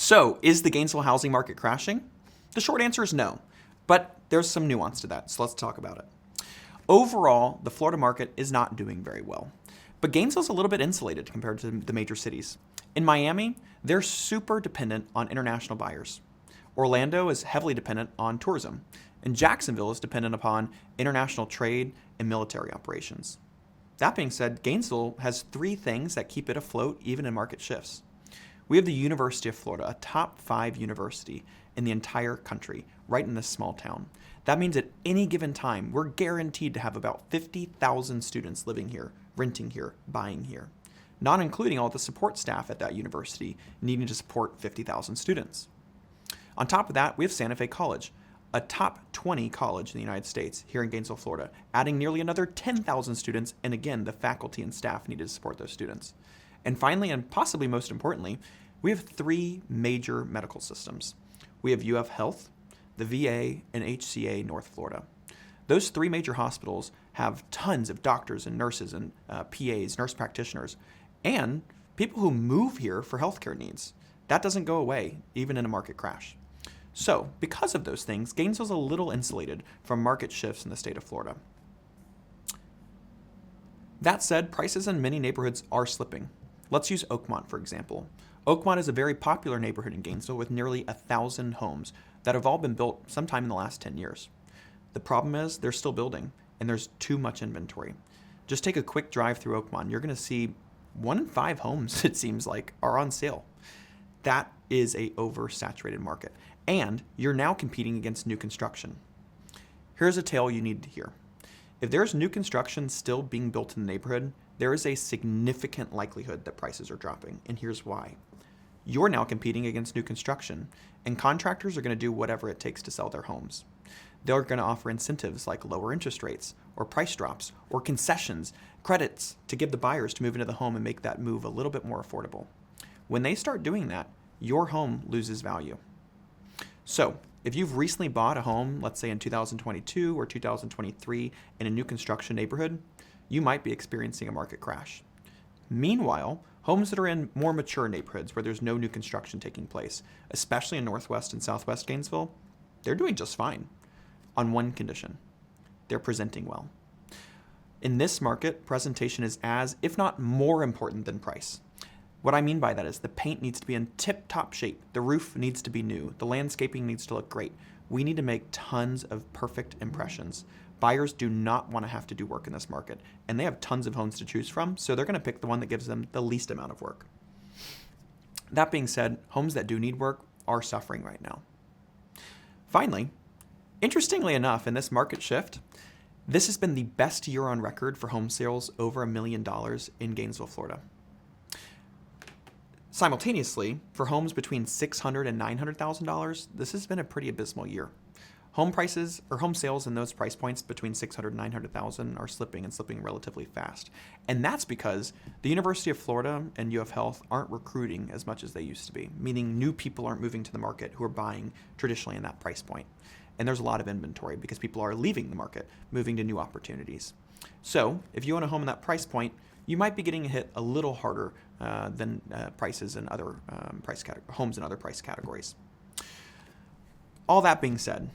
So, is the Gainesville housing market crashing? The short answer is no, but there's some nuance to that, so let's talk about it. Overall, the Florida market is not doing very well, but Gainesville's a little bit insulated compared to the major cities. In Miami, they're super dependent on international buyers. Orlando is heavily dependent on tourism, and Jacksonville is dependent upon international trade and military operations. That being said, Gainesville has three things that keep it afloat even in market shifts. We have the University of Florida, a top 5 university in the entire country, right in this small town. That means at any given time, we're guaranteed to have about 50,000 students living here, renting here, buying here, not including all the support staff at that university needing to support 50,000 students. On top of that, we have Santa Fe College, a top 20 college in the United States here in Gainesville, Florida, adding nearly another 10,000 students, and again, the faculty and staff needed to support those students. And finally, and possibly most importantly, we have 3 major medical systems. We have UF Health, the VA, and HCA North Florida. Those 3 major hospitals have tons of doctors and nurses and PAs, nurse practitioners, and people who move here for healthcare needs. That doesn't go away, even in a market crash. So, because of those things, Gainesville's a little insulated from market shifts in the state of Florida. That said, prices in many neighborhoods are slipping. Let's use Oakmont, for example. Oakmont is a very popular neighborhood in Gainesville with nearly 1,000 homes that have all been built sometime in the last 10 years. The problem is they're still building, and there's too much inventory. Just take a quick drive through Oakmont. You're going to see 1 in 5 homes, it seems like, are on sale. That is a oversaturated market, and you're now competing against new construction. Here's a tale you need to hear. If there's new construction still being built in the neighborhood, there is a significant likelihood that prices are dropping, and here's why. You're now competing against new construction, and contractors are going to do whatever it takes to sell their homes. They're going to offer incentives like lower interest rates, or price drops, or concessions, credits to give the buyers to move into the home and make that move a little bit more affordable. When they start doing that, your home loses value. So, if you've recently bought a home, let's say in 2022 or 2023 in a new construction neighborhood, you might be experiencing a market crash. Meanwhile, homes that are in more mature neighborhoods where there's no new construction taking place, especially in Northwest and Southwest Gainesville, they're doing just fine. On one condition, they're presenting well. In this market, presentation is as, if not more important than price. What I mean by that is the paint needs to be in tip-top shape, the roof needs to be new, the landscaping needs to look great. We need to make tons of perfect impressions. Buyers do not want to have to do work in this market, and they have tons of homes to choose from, so they're going to pick the one that gives them the least amount of work. That being said, homes that do need work are suffering right now. Finally, interestingly enough, in this market shift, this has been the best year on record for home sales over $1 million in Gainesville, Florida. Simultaneously, for homes between $600,000 and $900,000, this has been a pretty abysmal year. Home prices or home sales in those price points between $600,000 and $900,000 are slipping and slipping relatively fast. And that's because the University of Florida and UF Health aren't recruiting as much as they used to be, meaning new people aren't moving to the market who are buying traditionally in that price point. And there's a lot of inventory because people are leaving the market, moving to new opportunities. So if you own a home in that price point, you might be getting hit a little harder than prices in other homes in other price categories. All that being said,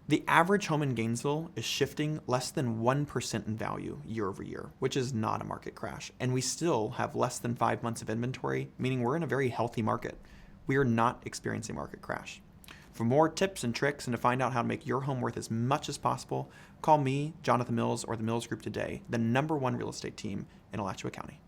the average home in Gainesville is shifting less than 1% in value year over year, which is not a market crash. And we still have less than 5 months of inventory, meaning we're in a very healthy market. We are not experiencing a market crash. For more tips and tricks and to find out how to make your home worth as much as possible, call me, Jonathan Mills, or the Mills Group today, the #1 real estate team in Alachua County.